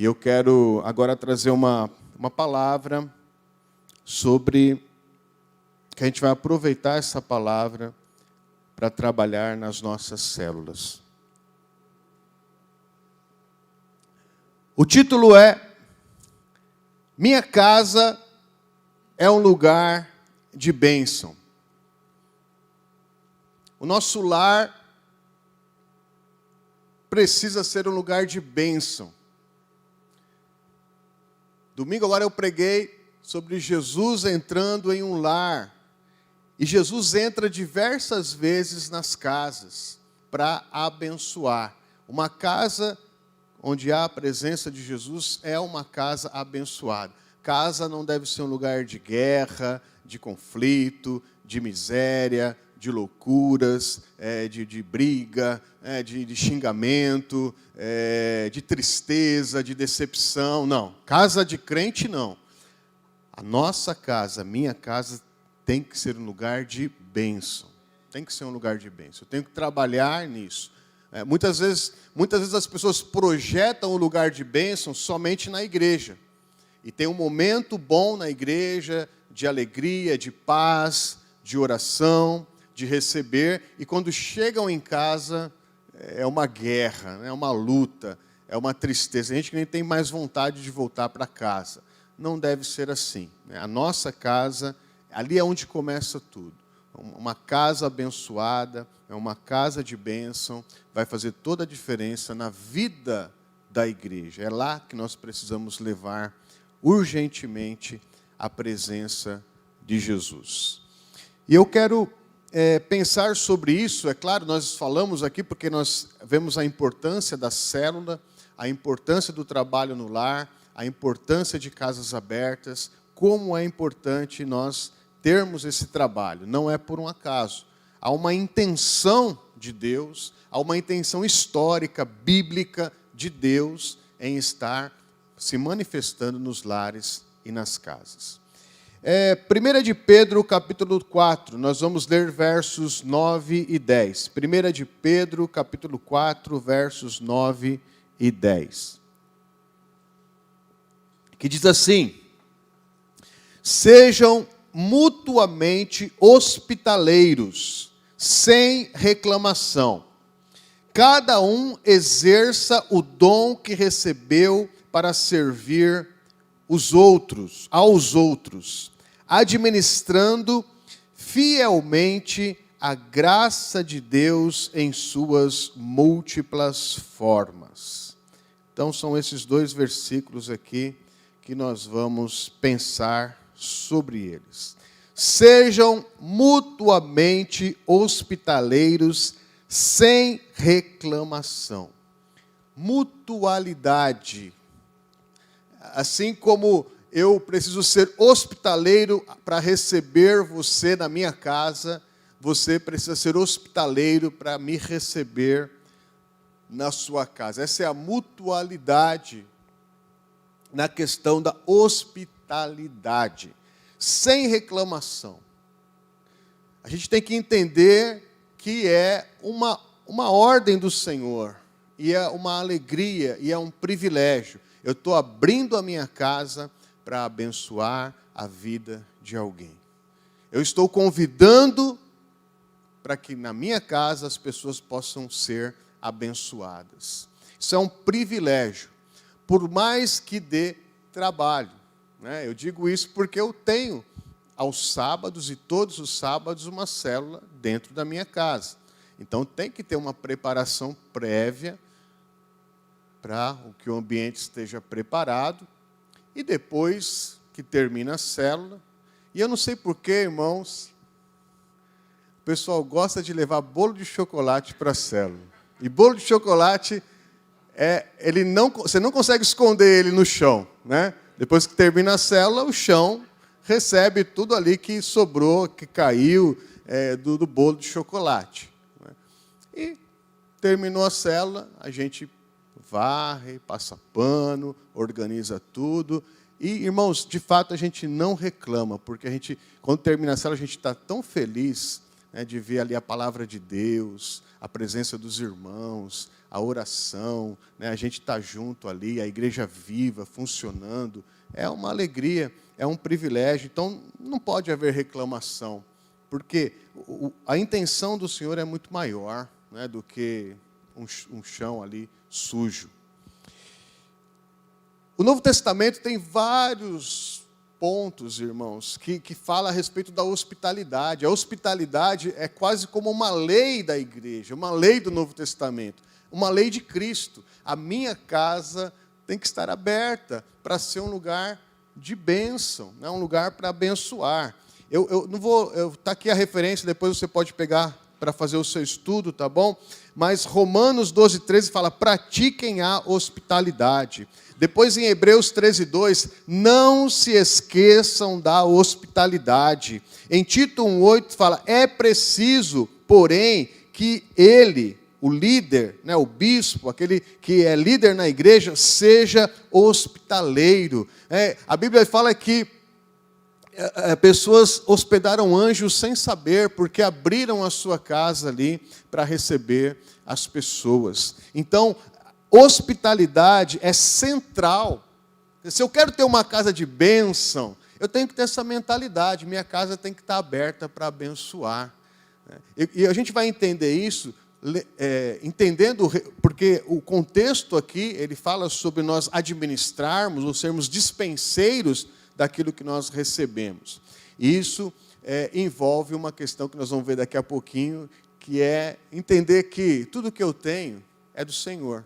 E eu quero agora trazer uma palavra sobre que a gente vai aproveitar essa palavra para trabalhar nas nossas células. O título é Minha Casa é um Lugar de Bênção. O nosso lar precisa ser um lugar de bênção. Domingo agora eu preguei sobre Jesus entrando em um lar. E Jesus entra diversas vezes nas casas para abençoar. Uma casa onde há a presença de Jesus é uma casa abençoada. Casa não deve ser um lugar de guerra, de conflito, de miséria, de loucuras, de briga, de xingamento, de tristeza, de decepção. Não, casa de crente não. A nossa casa, a minha casa, tem que ser um lugar de bênção. Tem que ser um lugar de bênção. Eu tenho que trabalhar nisso. Muitas vezes as pessoas projetam o lugar de bênção somente na igreja. E tem um momento bom na igreja, de alegria, de paz, de oração, de receber. E quando chegam em casa, é uma guerra, é uma luta, é uma tristeza. Tem gente que nem tem mais vontade de voltar para casa. Não deve ser assim. A nossa casa, ali é onde começa tudo. Uma casa abençoada, é uma casa de bênção, vai fazer toda a diferença na vida da igreja. É lá que nós precisamos levar urgentemente a presença de Jesus. E eu quero pensar sobre isso. É claro, nós falamos aqui porque nós vemos a importância da célula, a importância do trabalho no lar, a importância de casas abertas, como é importante nós termos esse trabalho. Não é por um acaso. Há uma intenção de Deus, há uma intenção histórica, bíblica de Deus em estar se manifestando nos lares e nas casas. 1 de Pedro, capítulo 4, nós vamos ler versos 9 e 10. 1 de Pedro, capítulo 4, versos 9 e 10. Que diz assim: Sejam mutuamente hospitaleiros, sem reclamação. Cada um exerça o dom que recebeu para servir aos outros, administrando fielmente a graça de Deus em suas múltiplas formas. Então são esses dois versículos aqui que nós vamos pensar sobre eles. Sejam mutuamente hospitaleiros sem reclamação. Mutualidade. Assim como eu preciso ser hospitaleiro para receber você na minha casa, você precisa ser hospitaleiro para me receber na sua casa. Essa é a mutualidade na questão da hospitalidade, sem reclamação. A gente tem que entender que é uma ordem do Senhor, e é uma alegria, e é um privilégio. Eu estou abrindo a minha casa para abençoar a vida de alguém. Eu estou convidando para que na minha casa as pessoas possam ser abençoadas. Isso é um privilégio, por mais que dê trabalho. Eu digo isso porque eu tenho, aos sábados e todos os sábados, uma célula dentro da minha casa. Então tem que ter uma preparação prévia para que o ambiente esteja preparado, e depois que termina a célula, e eu não sei porquê, irmãos, o pessoal gosta de levar bolo de chocolate para a célula. E bolo de chocolate, você não consegue esconder ele no chão, né? Depois que termina a célula, o chão recebe tudo ali que sobrou, que caiu do bolo de chocolate. E terminou a célula, a gente varre, passa pano, organiza tudo. E, irmãos, de fato, a gente não reclama, porque a gente, quando termina a célula, a gente está tão feliz, de ver ali a palavra de Deus, a presença dos irmãos, a oração, né? A gente está junto ali, a igreja viva, funcionando. É uma alegria, é um privilégio. Então, não pode haver reclamação, porque a intenção do Senhor é muito maior, né, do que um chão ali sujo. O Novo Testamento tem vários pontos, irmãos, que fala a respeito da hospitalidade. A hospitalidade é quase como uma lei da igreja, uma lei do Novo Testamento, uma lei de Cristo. A minha casa tem que estar aberta para ser um lugar de bênção, né? Um lugar para abençoar. Eu não vou, está aqui a referência, depois você pode pegar para fazer o seu estudo, tá bom? Mas Romanos 12:13 fala, pratiquem a hospitalidade. Depois em Hebreus 13:2, não se esqueçam da hospitalidade. Em Tito 1:8 fala, é preciso, porém, que ele, o líder, né, o bispo, aquele que é líder na igreja, seja hospitaleiro. A Bíblia fala que pessoas hospedaram anjos sem saber, porque abriram a sua casa ali para receber as pessoas. Então, hospitalidade é central. Se eu quero ter uma casa de bênção, eu tenho que ter essa mentalidade. Minha casa tem que estar aberta para abençoar. E a gente vai entender isso, entendendo, porque o contexto aqui, ele fala sobre nós administrarmos, ou sermos dispenseiros daquilo que nós recebemos. Isso envolve uma questão que nós vamos ver daqui a pouquinho, que é entender que tudo que eu tenho é do Senhor.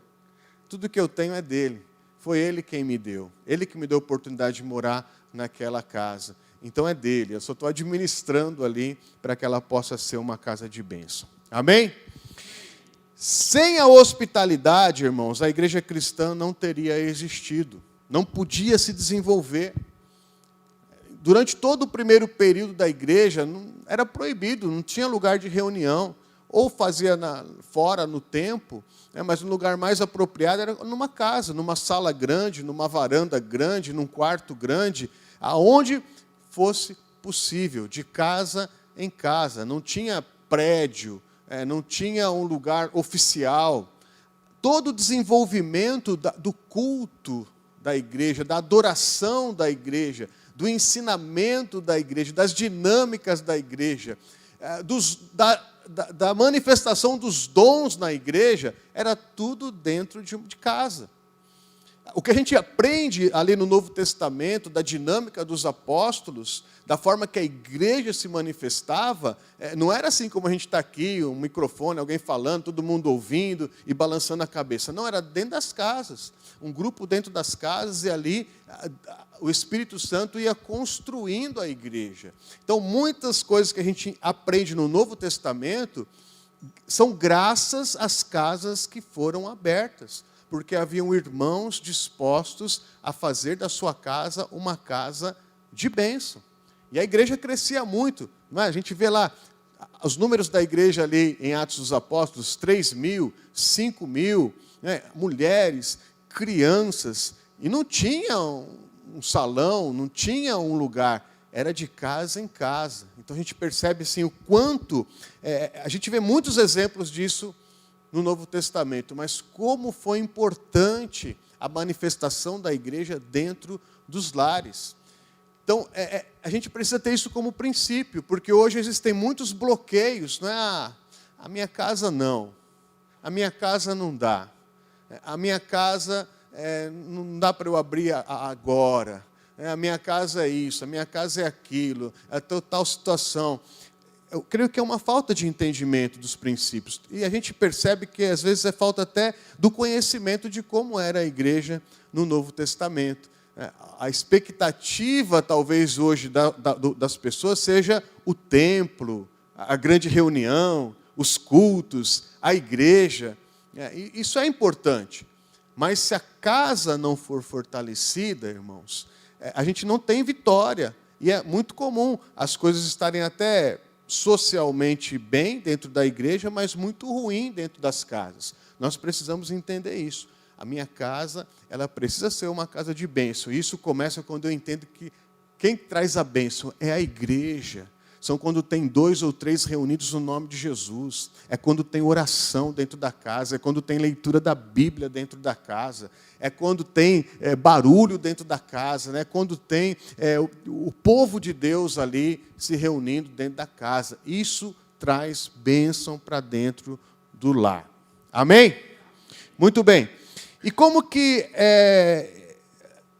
Tudo que eu tenho é dele. Foi ele quem me deu. Ele que me deu a oportunidade de morar naquela casa. Então é dele. Eu só estou administrando ali para que ela possa ser uma casa de bênção. Amém? Sem a hospitalidade, irmãos, a igreja cristã não teria existido. Não podia se desenvolver. Durante todo o primeiro período da igreja, era proibido, não tinha lugar de reunião. Ou fazia fora, no templo, mas um lugar mais apropriado era numa casa, numa sala grande, numa varanda grande, num quarto grande, aonde fosse possível, de casa em casa. Não tinha prédio, não tinha um lugar oficial. Todo o desenvolvimento do culto da igreja, da adoração da igreja, do ensinamento da igreja, das dinâmicas da igreja, da manifestação dos dons na igreja, era tudo dentro de casa. O que a gente aprende ali no Novo Testamento, da dinâmica dos apóstolos, da forma que a igreja se manifestava, não era assim como a gente está aqui, um microfone, alguém falando, todo mundo ouvindo e balançando a cabeça. Não, era dentro das casas. Um grupo dentro das casas, e ali o Espírito Santo ia construindo a igreja. Então, muitas coisas que a gente aprende no Novo Testamento são graças às casas que foram abertas, porque haviam irmãos dispostos a fazer da sua casa uma casa de bênção. E a igreja crescia muito. Não é? A gente vê lá os números da igreja ali em Atos dos Apóstolos, 3.000, 5.000, né? Mulheres, crianças, e não tinha um salão, não tinha um lugar, era de casa em casa. Então a gente percebe assim, o quanto, a gente vê muitos exemplos disso no Novo Testamento, mas como foi importante a manifestação da igreja dentro dos lares. Então, a gente precisa ter isso como princípio, porque hoje existem muitos bloqueios, não é? A minha casa não, a minha casa não dá, a minha casa não dá para eu abrir agora, a minha casa é isso, a minha casa é aquilo, é tal situação. Eu creio que é uma falta de entendimento dos princípios. E a gente percebe que, às vezes, é falta até do conhecimento de como era a igreja no Novo Testamento. A expectativa, talvez, hoje das pessoas seja o templo, a grande reunião, os cultos, a igreja. Isso é importante. Mas se a casa não for fortalecida, irmãos, a gente não tem vitória. E é muito comum as coisas estarem até socialmente bem dentro da igreja, mas muito ruim dentro das casas. Nós precisamos entender isso. A minha casa, ela precisa ser uma casa de bênção. Isso começa quando eu entendo que quem traz a bênção é a igreja. são quando tem 2 ou 3 reunidos no nome de Jesus. É quando tem oração dentro da casa, é quando tem leitura da Bíblia dentro da casa, é quando tem barulho dentro da casa, né? Quando tem o povo de Deus ali se reunindo dentro da casa. Isso traz bênção para dentro do lar. Amém? Muito bem. E como que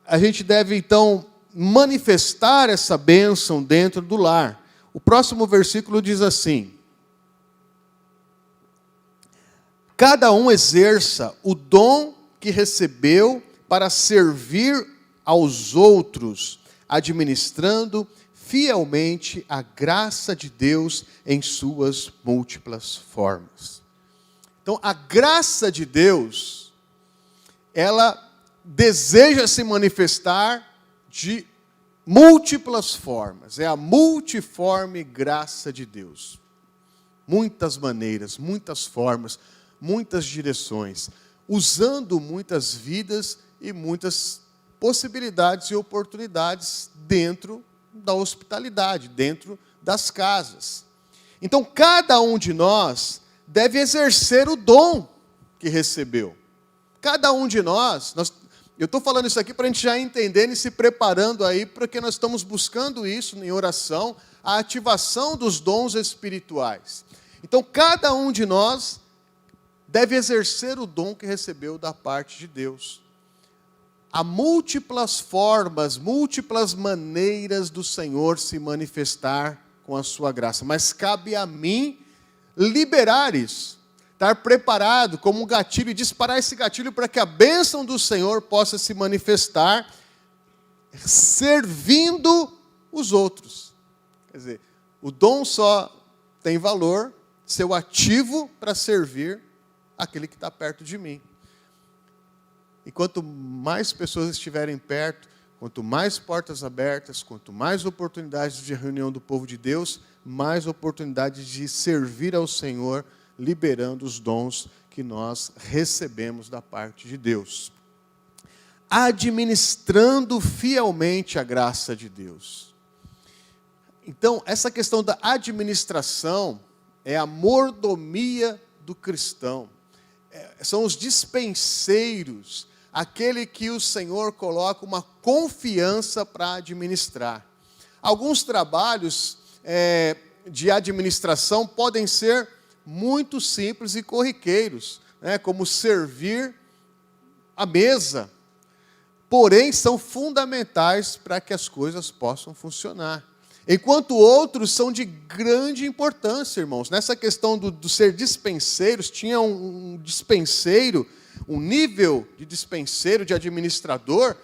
a gente deve, então, manifestar essa bênção dentro do lar? O próximo versículo diz assim: cada um exerça o dom que recebeu para servir aos outros, administrando fielmente a graça de Deus em suas múltiplas formas. Então, a graça de Deus, ela deseja se manifestar de múltiplas formas. É a multiforme graça de Deus. Muitas maneiras, muitas formas, muitas direções, usando muitas vidas e muitas possibilidades e oportunidades dentro da hospitalidade, dentro das casas. Então, cada um de nós deve exercer o dom que recebeu. Cada um de nós, eu estou falando isso aqui para a gente já entender e se preparando aí, porque nós estamos buscando isso em oração, a ativação dos dons espirituais. Então, cada um de nós deve exercer o dom que recebeu da parte de Deus. Há múltiplas formas, múltiplas maneiras do Senhor se manifestar com a sua graça, mas cabe a mim liberar isso, estar preparado como um gatilho e disparar esse gatilho para que a bênção do Senhor possa se manifestar servindo os outros. Quer dizer, o dom só tem valor se eu ativo para servir aquele que está perto de mim. E quanto mais pessoas estiverem perto, quanto mais portas abertas, quanto mais oportunidades de reunião do povo de Deus, mais oportunidades de servir ao Senhor, liberando os dons que nós recebemos da parte de Deus. Administrando fielmente a graça de Deus. Então, essa questão da administração é a mordomia do cristão. São os dispenseiros, aquele que o Senhor coloca uma confiança para administrar. Alguns trabalhos de administração podem ser muito simples e corriqueiros, né, como servir a mesa, porém são fundamentais para que as coisas possam funcionar. Enquanto outros são de grande importância, irmãos. Nessa questão do ser dispenseiros, tinha um dispenseiro, um nível de dispenseiro, de administrador,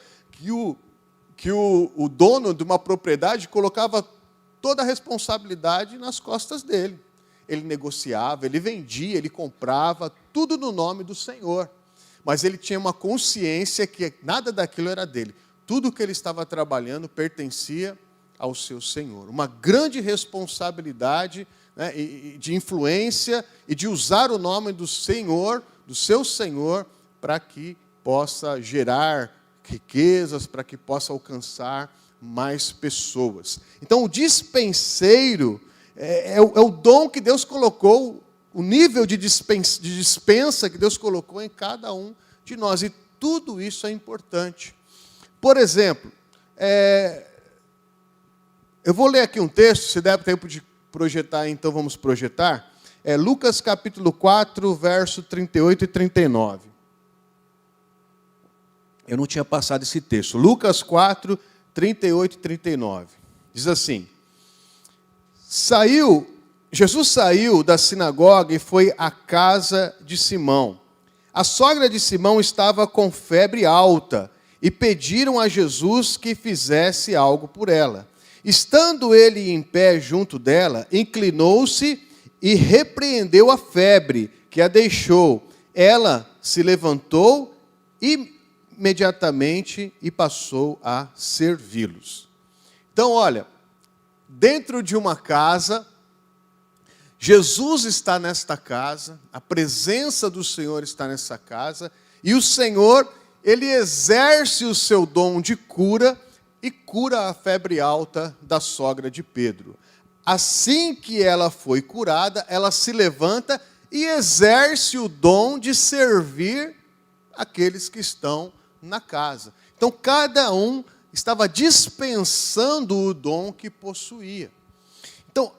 que o dono de uma propriedade colocava toda a responsabilidade nas costas dele. Ele negociava, ele vendia, ele comprava, tudo no nome do Senhor. Mas ele tinha uma consciência que nada daquilo era dele. Tudo que ele estava trabalhando pertencia ao seu Senhor. Uma grande responsabilidade, né, de influência e de usar o nome do Senhor, do seu Senhor, para que possa gerar riquezas, para que possa alcançar mais pessoas. Então, o dispenseiro é o dom que Deus colocou, o nível de dispensa que Deus colocou em cada um de nós. E tudo isso é importante. Por exemplo, eu vou ler aqui um texto, se der tempo de projetar, então vamos projetar. É Lucas capítulo 4, verso 38 e 39. Eu não tinha passado esse texto. Lucas 4, 38 e 39. Diz assim: Jesus saiu da sinagoga e foi à casa de Simão. A sogra de Simão estava com febre alta e pediram a Jesus que fizesse algo por ela. Estando ele em pé junto dela, inclinou-se e repreendeu a febre que a deixou. Ela se levantou imediatamente e passou a servi-los. Então, olha, dentro de uma casa, Jesus está nesta casa, a presença do Senhor está nessa casa, e o Senhor, ele exerce o seu dom de cura e cura a febre alta da sogra de Pedro. assim que ela foi curada, ela se levanta e exerce o dom de servir aqueles que estão na casa. Então, cada um estava dispensando o dom que possuía. Então,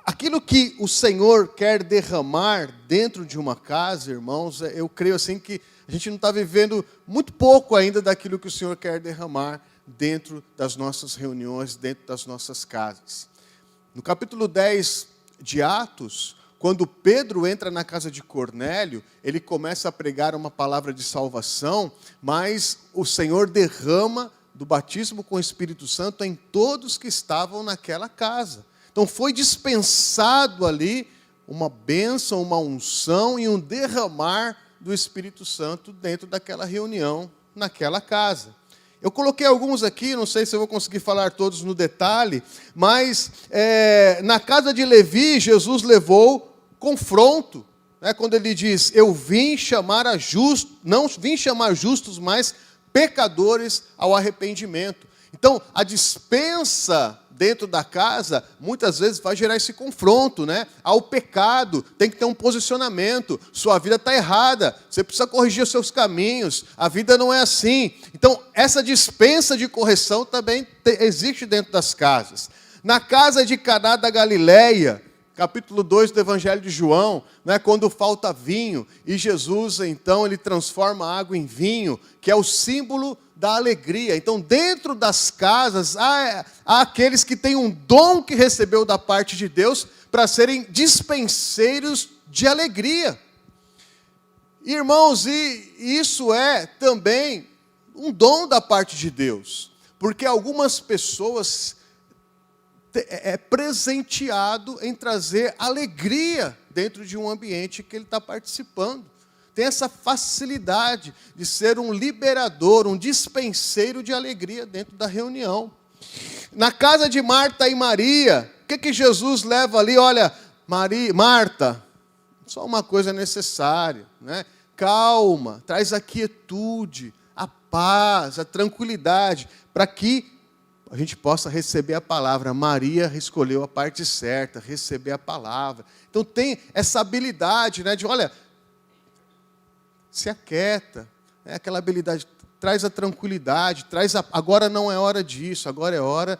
aquilo que o Senhor quer derramar dentro de uma casa, irmãos, eu creio assim que a gente não está vivendo muito pouco ainda daquilo que o Senhor quer derramar dentro das nossas reuniões, dentro das nossas casas. No capítulo 10 de Atos, quando Pedro entra na casa de Cornélio, ele começa a pregar uma palavra de salvação, mas o Senhor derrama do batismo com o Espírito Santo em todos que estavam naquela casa. Então foi dispensado ali uma bênção, uma unção e um derramar do Espírito Santo dentro daquela reunião, naquela casa. Eu coloquei alguns aqui, não sei se eu vou conseguir falar todos no detalhe, mas na casa de Levi, Jesus levou confronto, né, quando ele diz, eu vim chamar a justos, não vim chamar justos, mas pecadores ao arrependimento. Então, a dispensa dentro da casa, muitas vezes vai gerar esse confronto, né? Ao pecado, tem que ter um posicionamento, sua vida está errada, você precisa corrigir os seus caminhos, a vida não é assim. Então, essa dispensa de correção também existe dentro das casas. Na casa de Caná da Galileia, capítulo 2 do Evangelho de João, né, quando falta vinho, e Jesus, então, ele transforma a água em vinho, que é o símbolo da alegria. Então, dentro das casas, há aqueles que têm um dom que recebeu da parte de Deus para serem dispenseiros de alegria. Irmãos, e isso é também um dom da parte de Deus, porque algumas pessoas é presenteado em trazer alegria dentro de um ambiente que ele está participando. Tem essa facilidade de ser um liberador, um dispenseiro de alegria dentro da reunião. Na casa de Marta e Maria, o que Jesus leva ali? Olha, Marta, só uma coisa necessária, né? Calma, traz a quietude, a paz, a tranquilidade, para que a gente possa receber a palavra. Maria escolheu a parte certa, receber a palavra. Então tem essa habilidade, né, de, olha, se aquieta, né, aquela habilidade, traz a tranquilidade, agora não é hora disso, agora é hora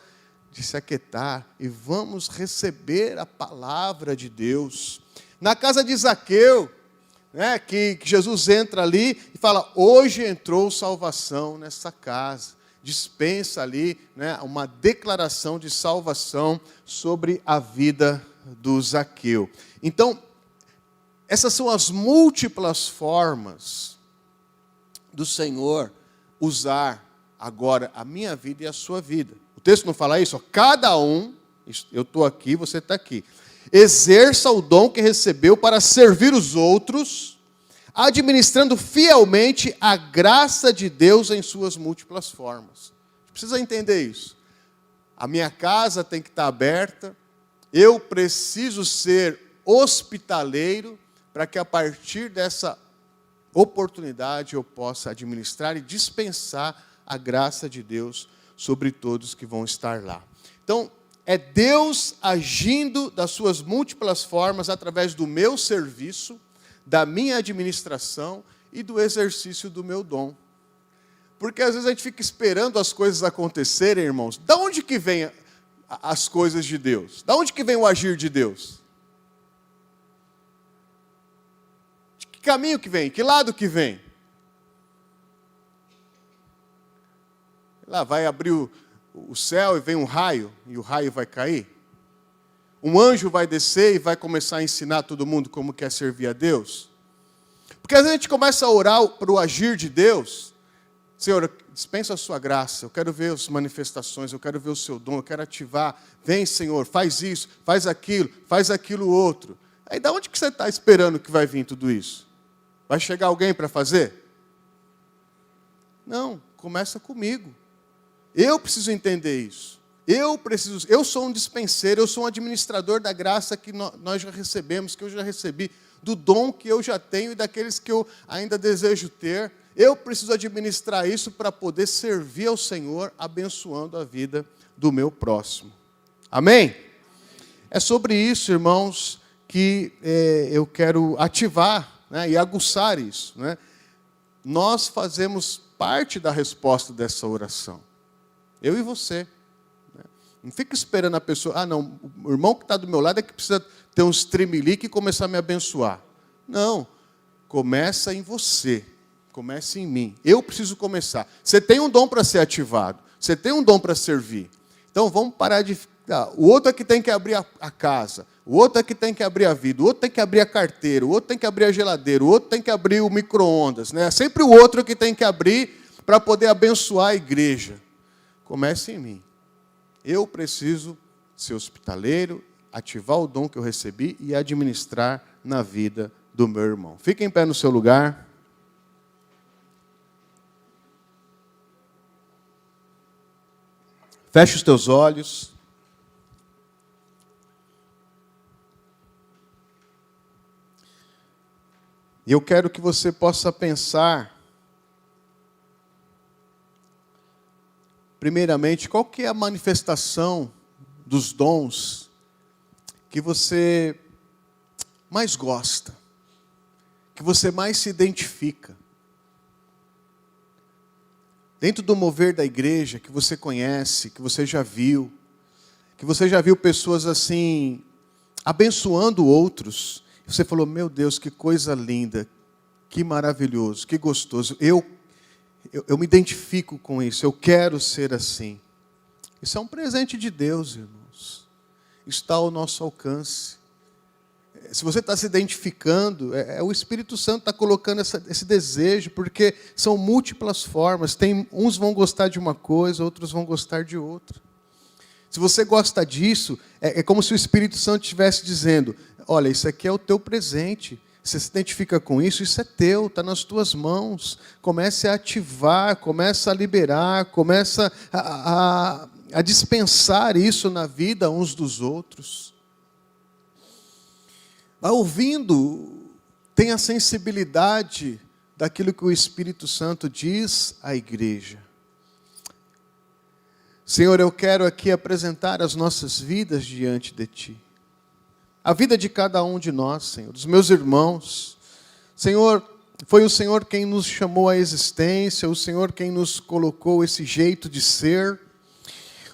de se aquietar e vamos receber a palavra de Deus. Na casa de Zaqueu, né, que Jesus entra ali e fala, hoje entrou salvação nessa casa. Dispensa ali, né, uma declaração de salvação sobre a vida do Zaqueu. Então, essas são as múltiplas formas do Senhor usar agora a minha vida e a sua vida. O texto não fala isso? Cada um, eu estou aqui, você está aqui, exerça o dom que recebeu para servir os outros, administrando fielmente a graça de Deus em suas múltiplas formas. Precisa entender isso. A minha casa tem que estar aberta, eu preciso ser hospitaleiro para que a partir dessa oportunidade eu possa administrar e dispensar a graça de Deus sobre todos que vão estar lá. Então, é Deus agindo das suas múltiplas formas através do meu serviço, da minha administração e do exercício do meu dom. Porque às vezes a gente fica esperando as coisas acontecerem, irmãos. Da onde que vem as coisas de Deus? Da onde que vem o agir de Deus? De que caminho que vem? Que lado que vem? Lá vai abrir o céu e vem um raio, e o raio vai cair? Um anjo vai descer e vai começar a ensinar todo mundo como quer servir a Deus? Porque às vezes a gente começa a orar para o agir de Deus. Senhor, dispensa a sua graça, eu quero ver as manifestações, eu quero ver o seu dom, eu quero ativar. Vem, Senhor, faz isso, faz aquilo outro. Aí da onde que você está esperando que vai vir tudo isso? Vai chegar alguém para fazer? Não, começa comigo. Eu preciso entender isso. Eu sou um dispenseiro, eu sou um administrador da graça que nós já recebemos, que eu já recebi, do dom que eu já tenho e daqueles que eu ainda desejo ter. Eu preciso administrar isso para poder servir ao Senhor, abençoando a vida do meu próximo. Amém? É sobre isso, irmãos, que eu quero ativar, né, e aguçar isso. Né? Nós fazemos parte da resposta dessa oração. Eu e você. Né? Não fica esperando a pessoa, não, o irmão que está do meu lado é que precisa ter um streamlink e começar a me abençoar. Não, começa em você, começa em mim. Eu preciso começar. Você tem um dom para ser ativado, você tem um dom para servir. Então vamos parar de... O outro é que tem que abrir a casa, o outro é que tem que abrir a vida, o outro tem que abrir a carteira, o outro tem que abrir a geladeira, o outro tem que abrir o micro-ondas. Né? É sempre o outro que tem que abrir para poder abençoar a igreja. Comece em mim. Eu preciso ser hospitaleiro, ativar o dom que eu recebi e administrar na vida do meu irmão. Fique em pé no seu lugar. Feche os teus olhos. E eu quero que você possa pensar, primeiramente, qual que é a manifestação dos dons que você mais gosta, que você mais se identifica. Dentro do mover da igreja, que você conhece, que você já viu pessoas assim, abençoando outros. Você falou, meu Deus, que coisa linda, que maravilhoso, que gostoso. Eu me identifico com isso, eu quero ser assim. Isso é um presente de Deus, irmãos. Está ao nosso alcance. Se você está se identificando, o Espírito Santo está colocando esse desejo, porque são múltiplas formas. Uns vão gostar de uma coisa, outros vão gostar de outra. Se você gosta disso, é como se o Espírito Santo estivesse dizendo, olha, isso aqui é o teu presente. Você se identifica com isso, isso é teu, está nas tuas mãos. Comece a ativar, comece a liberar, comece a dispensar isso na vida uns dos outros. Ouvindo, tenha sensibilidade daquilo que o Espírito Santo diz à igreja. Senhor, eu quero aqui apresentar as nossas vidas diante de Ti. A vida de cada um de nós, Senhor, dos meus irmãos. Senhor, foi o Senhor quem nos chamou à existência, o Senhor quem nos colocou esse jeito de ser.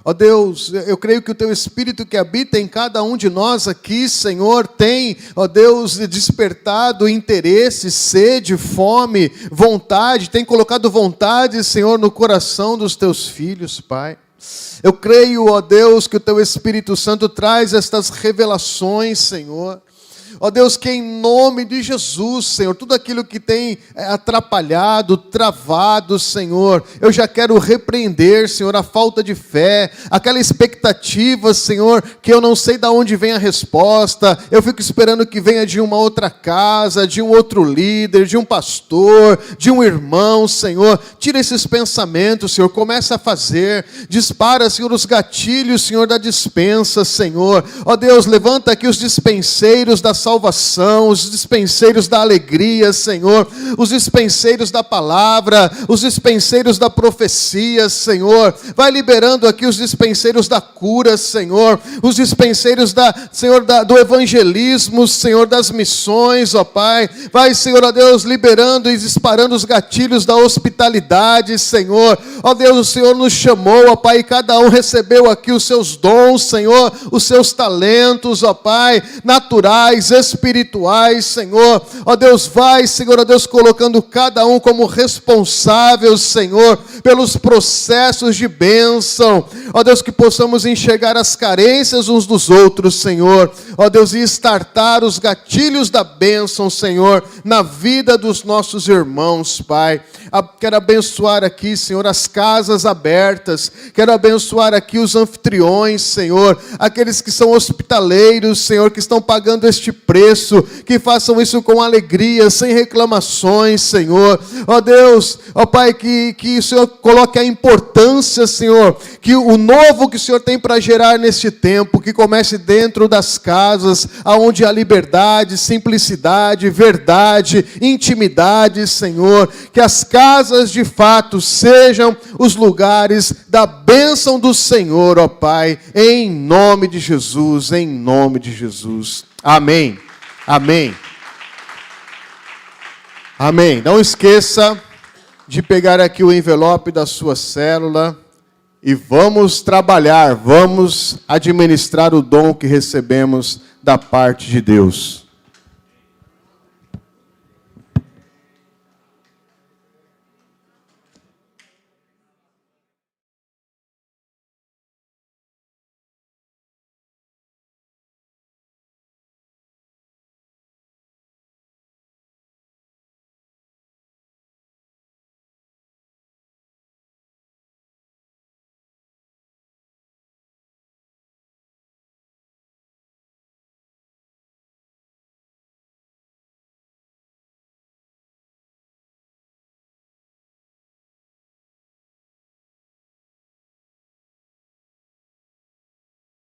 Ó Deus, eu creio que o Teu Espírito que habita em cada um de nós aqui, Senhor, tem, ó Deus, despertado interesse, sede, fome, vontade, tem colocado vontade, Senhor, no coração dos Teus filhos, Pai. Eu creio, ó Deus, que o Teu Espírito Santo traz estas revelações, Senhor. Ó Deus, que em nome de Jesus, Senhor, tudo aquilo que tem atrapalhado, travado, Senhor, eu já quero repreender, Senhor, a falta de fé, aquela expectativa, Senhor, que eu não sei de onde vem a resposta, eu fico esperando que venha de uma outra casa, de um outro líder, de um pastor, de um irmão, Senhor. Tira esses pensamentos, Senhor, começa a fazer, dispara, Senhor, os gatilhos, Senhor, da dispensa, Senhor. Ó Deus, levanta aqui os dispenseiros da salvação, os dispenseiros da alegria, Senhor, os dispenseiros da palavra, os dispenseiros da profecia, Senhor. Vai liberando aqui os dispenseiros da cura, Senhor, os dispenseiros Senhor, do evangelismo, Senhor, das missões, ó Pai. Vai, Senhor, ó Deus, liberando e disparando os gatilhos da hospitalidade, Senhor. Ó Deus, o Senhor nos chamou, ó Pai, e cada um recebeu aqui os seus dons, Senhor, os seus talentos, ó Pai, naturais, espirituais, Senhor. Ó Deus, vai, Senhor, ó Deus, colocando cada um como responsável, Senhor, pelos processos de bênção. Ó Deus, que possamos enxergar as carências uns dos outros, Senhor. Ó Deus, e estartar os gatilhos da bênção, Senhor, na vida dos nossos irmãos, Pai. Quero abençoar aqui, Senhor, as casas abertas. Quero abençoar aqui os anfitriões, Senhor, aqueles que são hospitaleiros, Senhor, que estão pagando este preço, que façam isso com alegria, sem reclamações, Senhor. Ó Deus, ó Pai, que o Senhor coloque a importância, Senhor, que o novo que o Senhor tem para gerar neste tempo, que comece dentro das casas, aonde há liberdade, simplicidade, verdade, intimidade, Senhor, que as casas de fato sejam os lugares da bênção do Senhor, ó Pai, em nome de Jesus, em nome de Jesus. Amém. Amém. Amém. Não esqueça de pegar aqui o envelope da sua célula e vamos trabalhar, vamos administrar o dom que recebemos da parte de Deus.